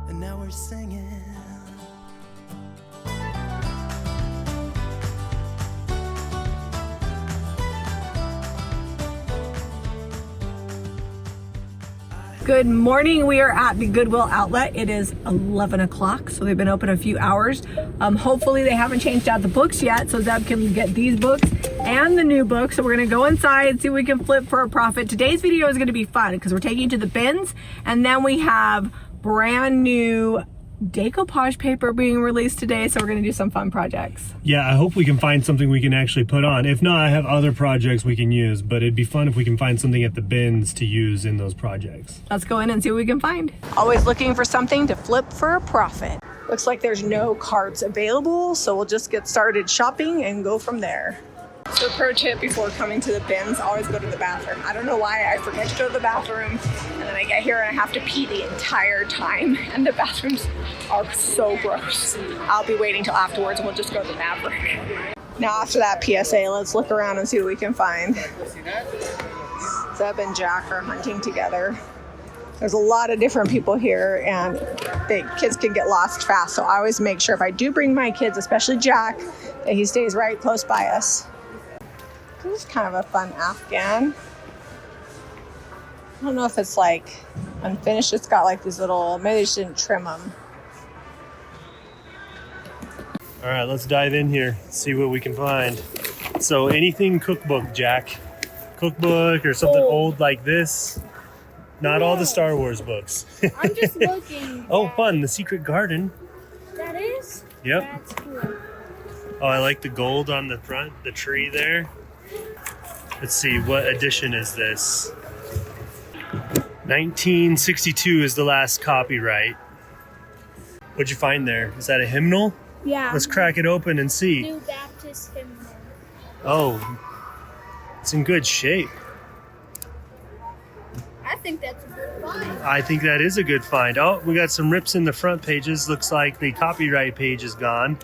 and now we're singing. Good morning. We are at the Goodwill outlet. It is 11 o'clock, so they've been open a few hours. Hopefully they haven't changed out the books yet, so Zeb can get these books and the new books. So we're gonna go inside and see if we can flip for a profit. Today's video is gonna be fun because we're taking you to the bins, and then we have brand new decoupage paper being released today, so we're going to do some fun projects. Yeah, I hope we can find something we can actually put on. If not, I have other projects we can use, but it'd be fun if we can find something at the bins to use in those projects. Let's go in and see what we can find. Always looking for something to flip for a profit. Looks like there's no carts available, so we'll just get started shopping and go from there. So pro tip before coming to the bins, always go to the bathroom. I don't know why I forget to go to the bathroom, and then I get here and I have to pee the entire time, and the bathrooms are so gross. I'll be waiting till afterwards and we'll just go to the Maverick. Now after that PSA, let's look around and see what we can find. Zeb and Jack are hunting together. There's a lot of different people here, and the kids can get lost fast, so I always make sure if I do bring my kids, especially Jack, that he stays right close by us. This is kind of a fun Afghan. I don't know if it's like unfinished. It's got like these little, maybe they just didn't trim them. All right, let's dive in here, see what we can find. So anything cookbook, Jack? Cookbook or something old like this? Not all the Star Wars books. I'm just looking. Oh, fun, The Secret Garden. That is? Yep. That's cool. Oh, I like the gold on the front, the tree there. Let's see, what edition is this? 1962 is the last copyright. What'd you find there? Is that a hymnal? Yeah. Let's crack it open and see. New Baptist hymnal. Oh, it's in good shape. I think that's a good find. I think that is a good find. Oh, we got some rips in the front pages. Looks like the copyright page is gone.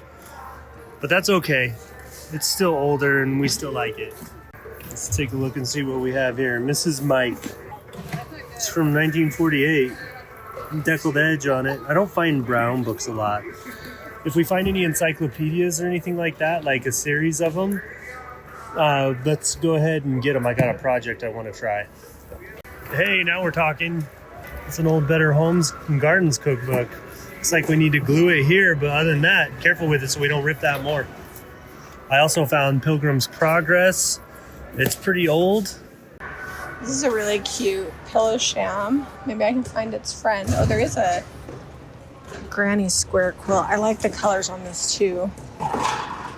But that's okay. It's still older and we still like it. Let's take a look and see what we have here. Mrs. Mike. It's from 1948. Deckled edge on it. I don't find brown books a lot. If we find any encyclopedias or anything like that, like a series of them, let's go ahead and get them. I got a project I want to try. Hey, now we're talking. It's an old Better Homes and Gardens cookbook. Looks like we need to glue it here, but other than that, careful with it so we don't rip that more. I also found Pilgrim's Progress. It's pretty old. This is a really cute pillow sham. Maybe I can find its friend. Oh, there is a granny square quilt. I like the colors on this too. I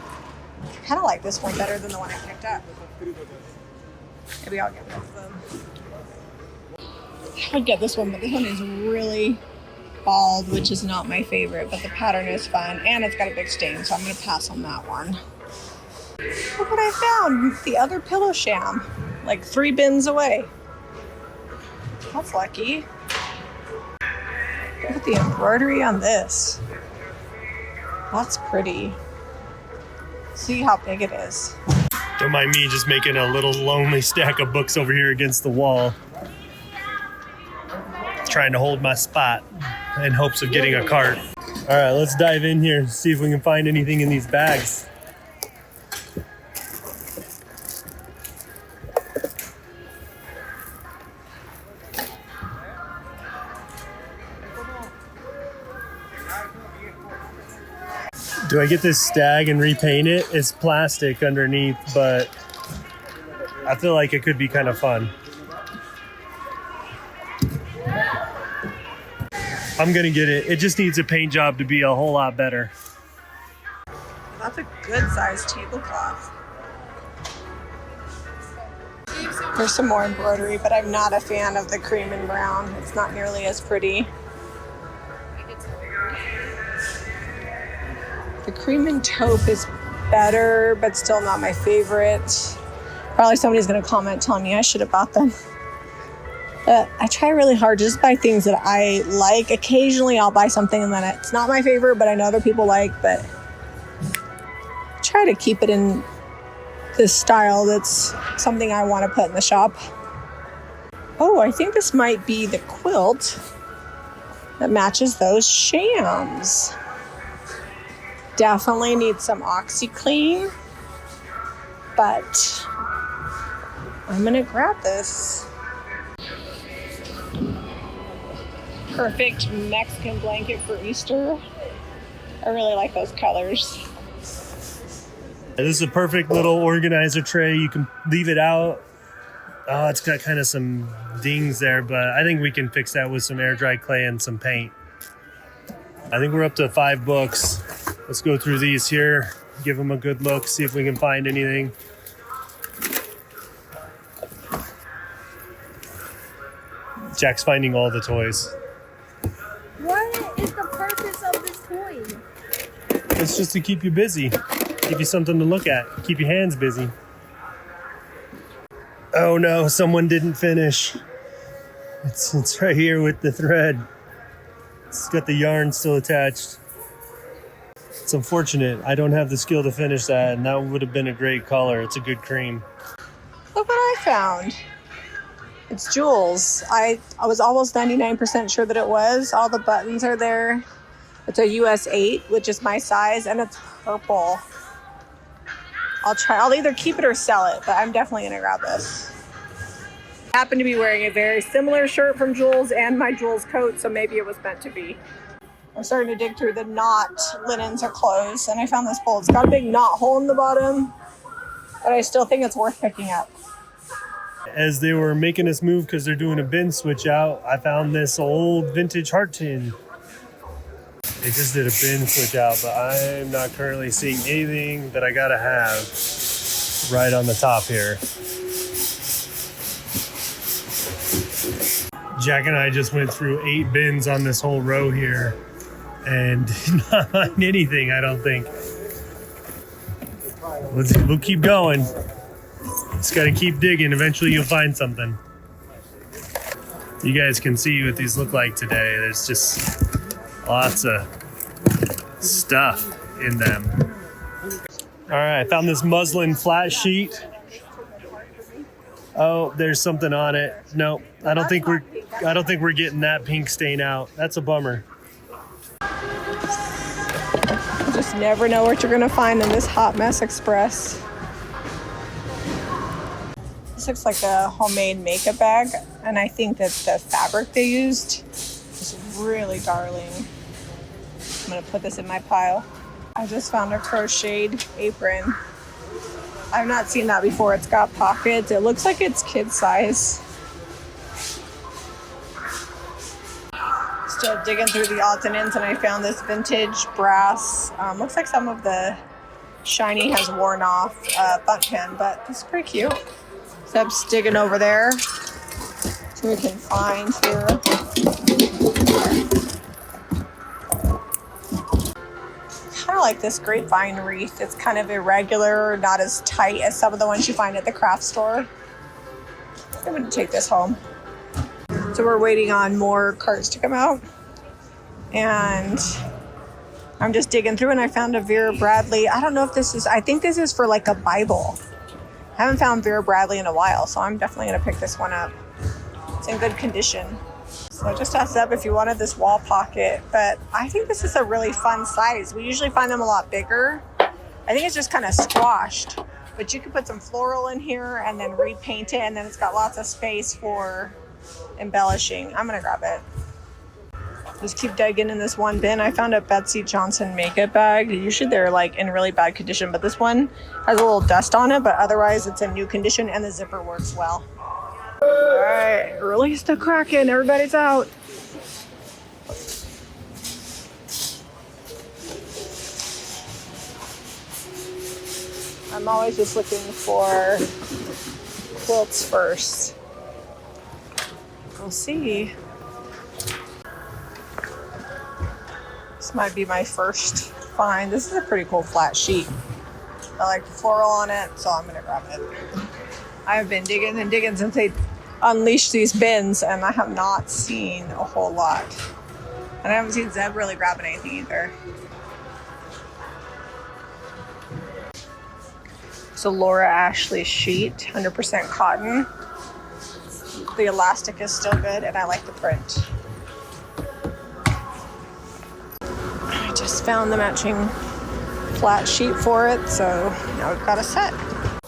kind of like this one better than the one I picked up. Maybe I'll get both of them. I would get this one, but this one is really bald, which is not my favorite, but the pattern is fun, and it's got a big stain, so I'm going to pass on that one. Look what I found! The other pillow sham, like 3 bins away. That's lucky. Look at the embroidery on this. That's pretty. See how big it is. Don't mind me just making a little lonely stack of books over here against the wall. Trying to hold my spot in hopes of getting a cart. All right, let's dive in here and see if we can find anything in these bags. Do I get this stag and repaint it? It's plastic underneath, but I feel like it could be kind of fun. I'm gonna get it. It just needs a paint job to be a whole lot better. That's a good sized tablecloth. There's some more embroidery, but I'm not a fan of the cream and brown. It's not nearly as pretty. The cream and taupe is better, but still not my favorite. Probably somebody's gonna comment telling me I should have bought them. I try really hard to just buy things that I like. Occasionally I'll buy something and then it's not my favorite, but I know other people like, but I try to keep it in this style that's something I want to put in the shop. Oh, I think this might be the quilt. that matches those shams. Definitely need some OxyClean, but I'm gonna grab this. Perfect Mexican blanket for Easter. I really like those colors. This is a perfect little organizer tray. You can leave it out. Oh, it's got kind of some dings there, but I think we can fix that with some air dry clay and some paint. I think we're up to 5 books. Let's go through these here, give them a good look, see if we can find anything. Jack's finding all the toys. What is the purpose of this toy? It's just to keep you busy, give you something to look at, keep your hands busy. Oh no, someone didn't finish. It's right here with the thread. It's got the yarn still attached. It's unfortunate. I don't have the skill to finish that, and that would have been a great color. It's a good cream. Look what I found. It's jewels. I was almost 99% sure that it was. All the buttons are there. It's a US 8, which is my size, and it's purple. I'll either keep it or sell it, but I'm definitely gonna grab this. I happen to be wearing a very similar shirt from Jules and my Jules coat, so maybe it was meant to be. I'm starting to dig through the knot linens or clothes, and I found this bowl. It's got a big knot hole in the bottom, but I still think it's worth picking up. As they were making us move because they're doing a bin switch out, I found this old vintage heart tin. They just did a bin switch out, but I'm not currently seeing anything that I gotta have right on the top here. Jack and I just went through 8 bins on this whole row here and did not find anything, I don't think. We'll keep going. Just gotta keep digging. Eventually you'll find something. You guys can see what these look like today. There's just lots of stuff in them. All right, I found this muslin flat sheet. Oh, there's something on it. No, I don't think we're getting that pink stain out. That's a bummer. You just never know what you're gonna find in this hot mess express. This looks like a homemade makeup bag, and I think that the fabric they used is really darling. I'm gonna put this in my pile. I just found a crocheted apron. I've not seen that before. It's got pockets. It looks like it's kid size. Still digging through the odds and ends, and I found this vintage brass. Looks like some of the shiny has worn off butt pen, but it's pretty cute. Seb's digging over there. See what we can find here. Kind of like this grapevine wreath. It's kind of irregular, not as tight as some of the ones you find at the craft store. I'm going to take this home. So we're waiting on more carts to come out. And I'm just digging through, and I found a Vera Bradley. I don't know if this is, I think this is for like a Bible. I haven't found Vera Bradley in a while, so I'm definitely going to pick this one up. It's in good condition. So just heads up if you wanted this wall pocket, but I think this is a really fun size. We usually find them a lot bigger. I think it's just kind of squashed, but you could put some floral in here and then repaint it, and then it's got lots of space for embellishing. I'm going to grab it. Just keep digging in this one bin. I found a Betsy Johnson makeup bag. Usually they're like in really bad condition, but this one has a little dust on it, but otherwise it's in new condition, and the zipper works well. All right, release the Kraken. Everybody's out. I'm always just looking for quilts first. We'll see. This might be my first find. This is a pretty cool flat sheet. I like the floral on it, so I'm gonna grab it. I've been digging and digging since they unleashed these bins, and I have not seen a whole lot. And I haven't seen Zeb really grabbing anything either. It's a Laura Ashley sheet, 100% cotton. The elastic is still good, and I like the print. Just found the matching flat sheet for it, so now we've got a set.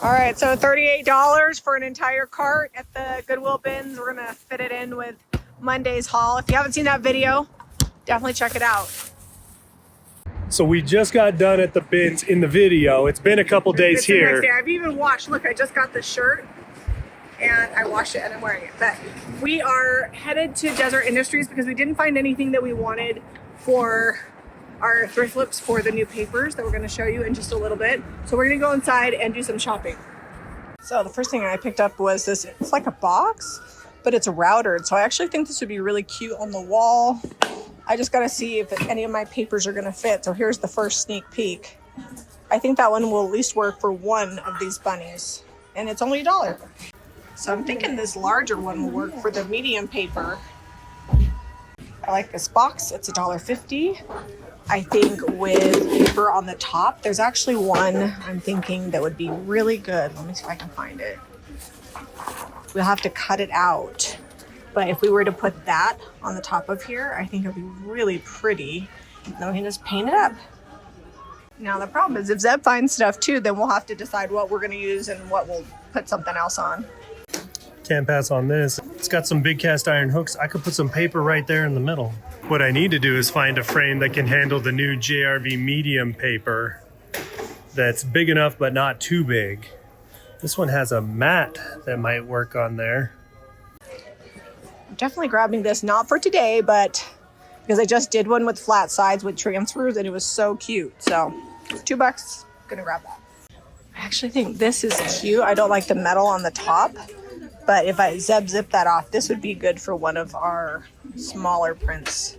All right, so $38 for an entire cart at the Goodwill bins. We're gonna fit it in with Monday's haul. If you haven't seen that video, definitely check it out. So we just got done at the bins in the video. It's been a couple days It's the here. next day. I've even washed, look, I just got the shirt and I washed it and I'm wearing it. But we are headed to Desert Industries because we didn't find anything that we wanted for our thrift flips for the new papers that we're going to show you in just a little bit. So we're going to go inside and do some shopping. So the first thing I picked up was this. It's like a box, but it's routered. So I actually think this would be really cute on the wall. I just got to see if any of my papers are going to fit. So here's the first sneak peek. I think that one will at least work for one of these bunnies. And it's only $1. So I'm thinking this larger one will work for the medium paper. I like this box. It's $1.50. I think with paper on the top, there's actually one I'm thinking that would be really good. Let me see if I can find it. We'll have to cut it out. But if we were to put that on the top of here, I think it would be really pretty. Then we can just paint it up. Now the problem is if Zeb finds stuff too, then we'll have to decide what we're gonna use and what we'll put something else on. Can't pass on this. It's got some big cast iron hooks. I could put some paper right there in the middle. What I need to do is find a frame that can handle the new JRV medium paper that's big enough but not too big. This one has a mat that might work on there. I'm definitely grabbing this, not for today, but because I just did one with flat sides with transfers and it was so cute. So $2, gonna grab that. I actually think this is cute. I don't like the metal on the top, but if I zip that off, this would be good for one of our smaller prints.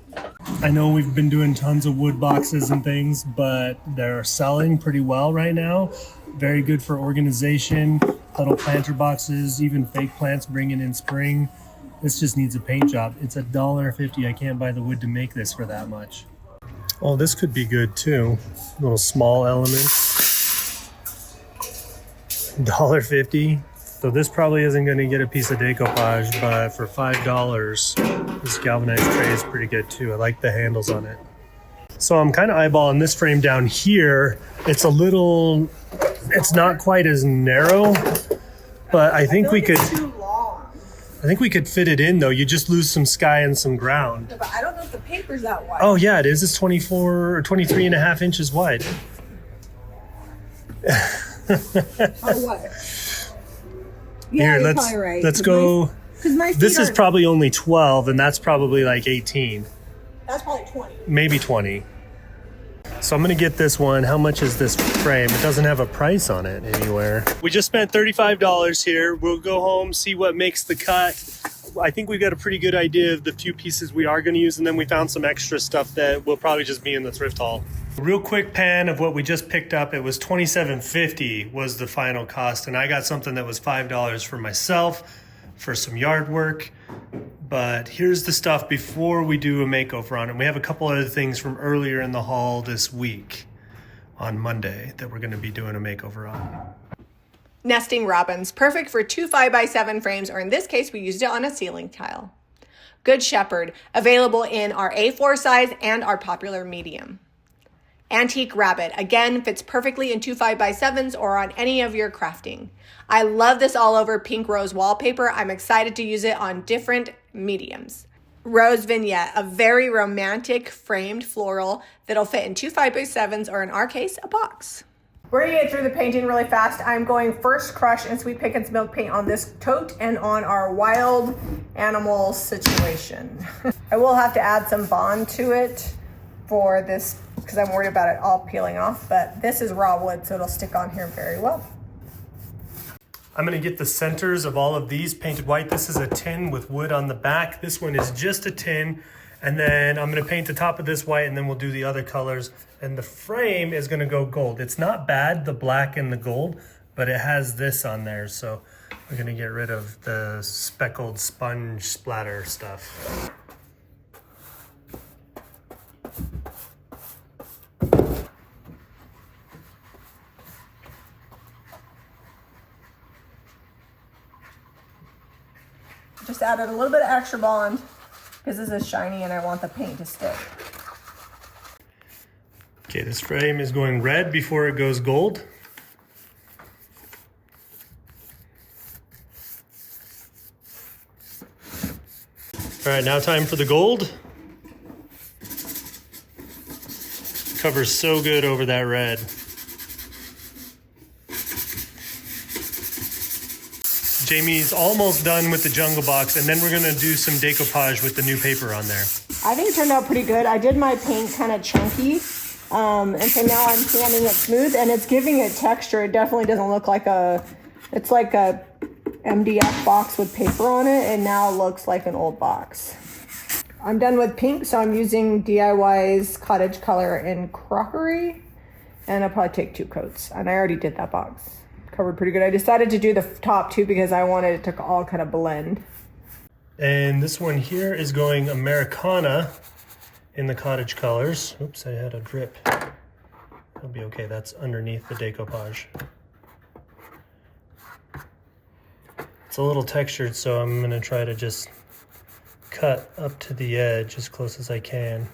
I know we've been doing tons of wood boxes and things, but they're selling pretty well right now. Very good for organization, little planter boxes, even fake plants bringing in spring. This just needs a paint job. It's $1.50. I can't buy the wood to make this for that much. Oh, this could be good too. Little small elements. $1.50. So this probably isn't going to get a piece of decoupage, but for $5, this galvanized tray is pretty good too. I like the handles on it. So I'm kind of eyeballing this frame down here. It's a little, it's not quite as narrow, but I think we could, I think we could fit it in though. You just lose some sky and some ground. But I don't know if the paper's that wide. Oh yeah, it is. It's 24 or 23 and a half inches wide. Oh, what? Yeah, here, let's go. This is are, probably only 12 and that's probably like 18. That's probably 20. Maybe 20. So I'm gonna get this one. How much is this frame? It doesn't have a price on it anywhere. We just spent $35 here. We'll go home, see what makes the cut. I think we've got a pretty good idea of the few pieces we are gonna use, and then we found some extra stuff that will probably just be in the thrift haul. Real quick pan of what we just picked up. It was $27.50 was the final cost, and I got something that was $5 for myself for some yard work. But here's the stuff before we do a makeover on it. We have a couple other things from earlier in the haul this week on Monday that we're gonna be doing a makeover on. Nesting robins, perfect for 2 5x7 frames, or in this case, we used it on a ceiling tile. Good Shepherd, available in our A4 size and our popular medium. Antique Rabbit, again, fits perfectly in 2 5x7s or on any of your crafting. I love this all over pink rose wallpaper. I'm excited to use it on different mediums. Rose Vignette, a very romantic framed floral that'll fit in 2 5x7s or in our case, a box. We're gonna get through the painting really fast. I'm going first crush and Sweet Pickens milk paint on this tote and on our wild animal situation. I will have to add some bond to it for this because I'm worried about it all peeling off, but this is raw wood, so it'll stick on here very well. I'm gonna get the centers of all of these painted white. This is a tin with wood on the back. This one is just a tin. And then I'm gonna paint the top of this white and then we'll do the other colors. And the frame is gonna go gold. It's not bad, the black and the gold, but it has this on there. So we're gonna get rid of the speckled sponge splatter stuff. Just added a little bit of extra bond because this is shiny and I want the paint to stick. Okay, this frame is going red before it goes gold. All right, now time for the gold. Covers so good over that red. Jami's almost done with the jungle box, and then we're gonna do some decoupage with the new paper on there. I think it turned out pretty good. I did my paint kind of chunky, and so now I'm sanding it smooth, and it's giving it texture. It definitely doesn't look like it's like a MDF box with paper on it, and now looks like an old box. I'm done with pink, so I'm using DIY's Cottage Color in Crockery, and I'll probably take 2 coats, and I already did that box. Covered pretty good. I decided to do the top 2 because I wanted it to all kind of blend. And this one here is going Americana in the Cottage Colors. Oops, I had a drip. That'll be okay, that's underneath the decoupage. It's a little textured, so I'm gonna try to just cut up to the edge as close as I can.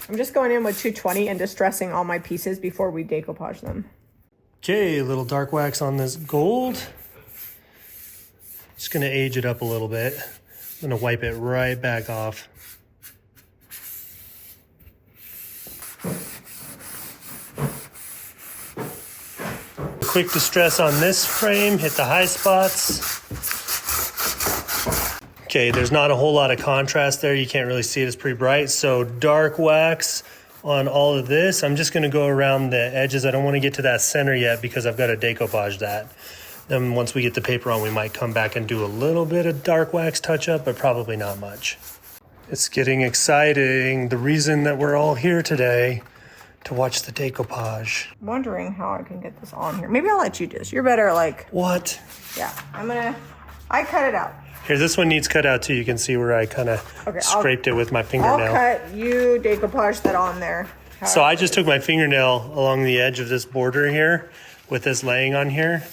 I'm just going in with 220 and distressing all my pieces before we decoupage them. Okay, a little dark wax on this gold. Just gonna age it up a little bit. I'm gonna wipe it right back off. Quick distress on this frame, hit the high spots. Okay, there's not a whole lot of contrast there. You can't really see it, it's pretty bright. So dark wax on all of this. I'm just gonna go around the edges. I don't wanna get to that center yet because I've gotta decoupage that. Then once we get the paper on, we might come back and do a little bit of dark wax touch up, but probably not much. It's getting exciting. The reason that we're all here today to watch the decoupage. I'm wondering how I can get this on here. Maybe I'll let you do this. You're better like, What? yeah, I cut it out. Here, this one needs cut out too. You can see where I kind of scraped it with my fingernail. I'll cut, you decoupage that on there. So I just took my fingernail along the edge of this border here with this laying on here,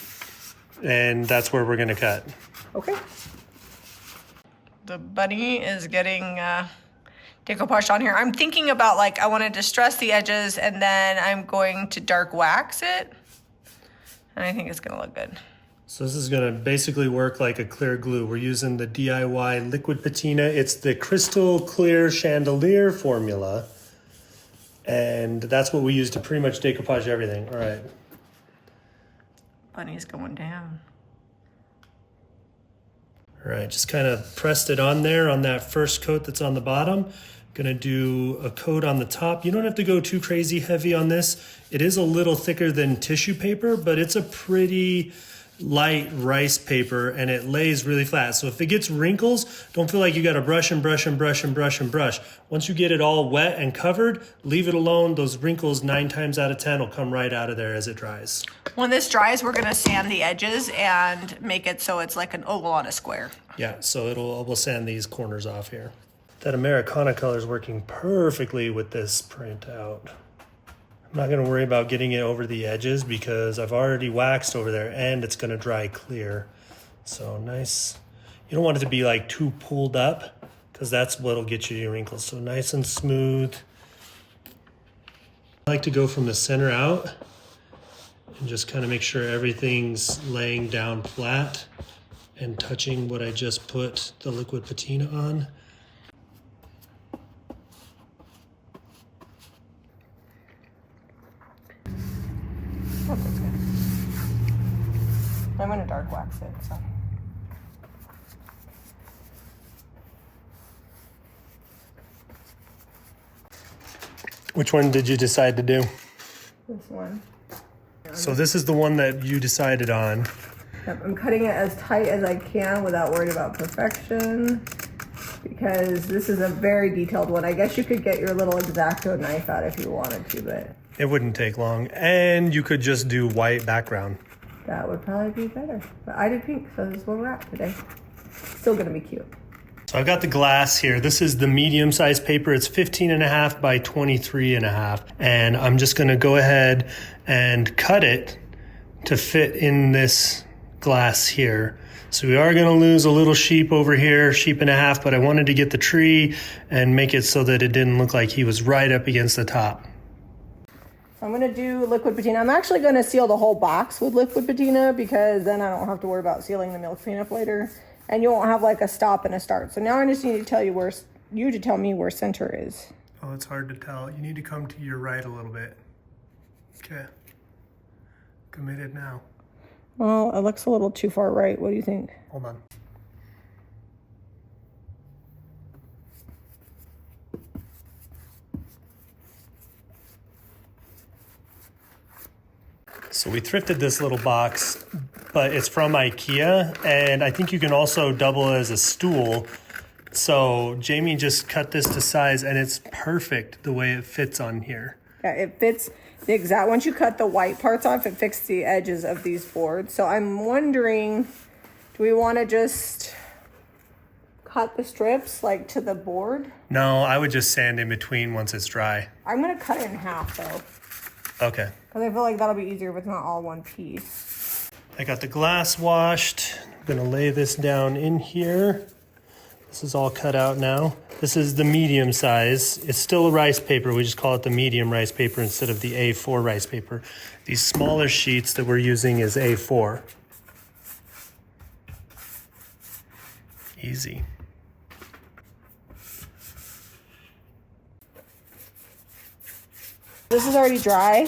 and that's where we're gonna cut. Okay. The bunny is getting decoupaged on here. I'm thinking about like, I wanna distress the edges and then I'm going to dark wax it. And I think it's gonna look good. So this is gonna basically work like a clear glue. We're using the DIY liquid patina. It's the crystal clear chandelier formula. And that's what we use to pretty much decoupage everything. All right. Bunny's going down. All right, just kind of pressed it on there on that first coat that's on the bottom. Gonna do a coat on the top. You don't have to go too crazy heavy on this. It is a little thicker than tissue paper, but it's a pretty light rice paper and it lays really flat. So if it gets wrinkles, don't feel like you gotta brush and brush and brush and brush and brush. Once you get it all wet and covered, leave it alone. Those wrinkles 9 times out of 10 will come right out of there as it dries. When this dries, we're gonna sand the edges and make it so it's like an oval on a square. Yeah, so we'll sand these corners off here. That Americana color is working perfectly with this print out. I'm not gonna worry about getting it over the edges because I've already waxed over there and it's gonna dry clear. So nice. You don't want it to be like too pulled up because that's what'll get you your wrinkles. So nice and smooth. I like to go from the center out and just kind of make sure everything's laying down flat and touching what I just put the liquid patina on. Oh, that's good. I'm gonna dark wax it, so. Which one did you decide to do? This one. So this is the one that you decided on. Yep, I'm cutting it as tight as I can without worrying about perfection because this is a very detailed one. I guess you could get your little X-Acto knife out if you wanted to, but It wouldn't take long. And you could just do white background. that would probably be better. But I did pink, so this is where we're at today. Still gonna be cute. So I've got the glass here. This is the medium size paper. It's 15.5 by 23.5. And I'm just gonna go ahead and cut it to fit in this glass here. So we are going to lose a little sheep over here, sheep and a half, but I wanted to get the tree and make it so that it didn't look like he was right up against the top. I'm going to do liquid patina. I'm actually going to seal the whole box with liquid patina because then I don't have to worry about sealing the milk paint up later. And you won't have like a stop and a start. So now I just need to tell you where, you to tell me where center is. Oh, it's hard to tell. You need to come to your right a little bit. Okay. Committed now. Well, it looks a little too far right. What do you think? Hold on. So we thrifted this little box, but it's from IKEA, and I think you can also double as a stool. So Jami just cut this to size, and it's perfect the way it fits on here. Yeah, it fits the exact, once you cut the white parts off, it fixes the edges of these boards. So I'm wondering, do we want to just cut the strips like to the board? No, I would just sand in between once it's dry. I'm going to cut it in half though. Okay. Because I feel like that'll be easier if it's not all one piece. I got the glass washed. I'm gonna lay this down in here. This is all cut out now. This is the medium size. It's still a rice paper. We just call it the medium rice paper instead of the A4 rice paper. These smaller sheets that we're using is A4. Easy. This is already dry,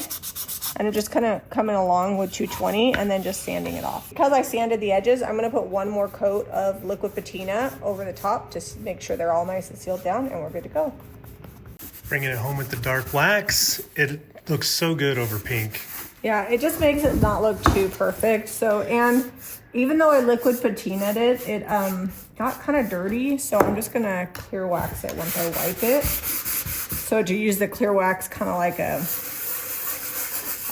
and I'm just kind of coming along with 220 and then just sanding it off. Because I sanded the edges, I'm gonna put one more coat of liquid patina over the top to make sure they're all nice and sealed down, and we're good to go. Bringing it home with the dark wax. It looks so good over pink. Yeah, it just makes it not look too perfect. So, and even though I liquid patinaed it, it got kind of dirty. So I'm just gonna clear wax it once I wipe it. So to use the clear wax kind of like a,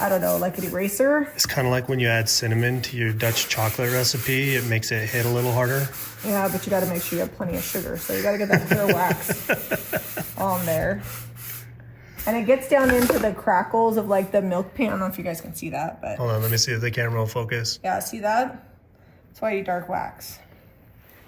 I don't know, like an eraser. It's kind of like when you add cinnamon to your Dutch chocolate recipe. It makes it hit a little harder. Yeah, but you got to make sure you have plenty of sugar. So you got to get that clear wax on there. And it gets down into the crackles of like the milk paint. I don't know if you guys can see that, but. Hold on, let me see if the camera will focus. Yeah, see that? That's why you dark wax.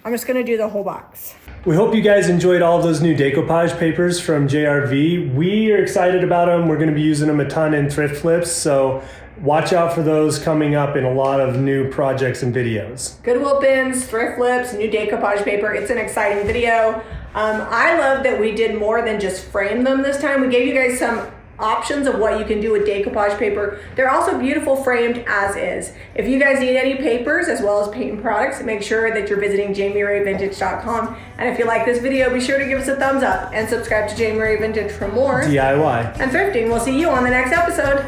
I'm just gonna do the whole box. We hope you guys enjoyed all of those new decoupage papers from JRV. We are excited about them. We're gonna be using them a ton in thrift flips, so watch out for those coming up in a lot of new projects and videos. Goodwill bins, thrift flips, new decoupage paper. It's an exciting video. I love that we did more than just frame them this time. We gave you guys some options of what you can do with decoupage paper. They're also beautiful framed as is. If you guys need any papers as well as paint and products, make sure that you're visiting JamiRayVintage.com. And if you like this video, be sure to give us a thumbs up and subscribe to Jami Ray Vintage for more DIY and thrifting. We'll see you on the next episode.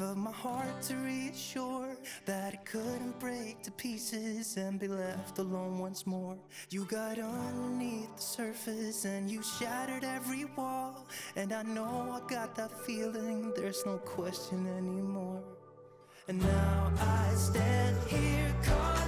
Of my heart to reassure that it couldn't break to pieces and be left alone once more. You got underneath the surface and you shattered every wall, and I know I got that feeling, there's no question anymore. And now I stand here caught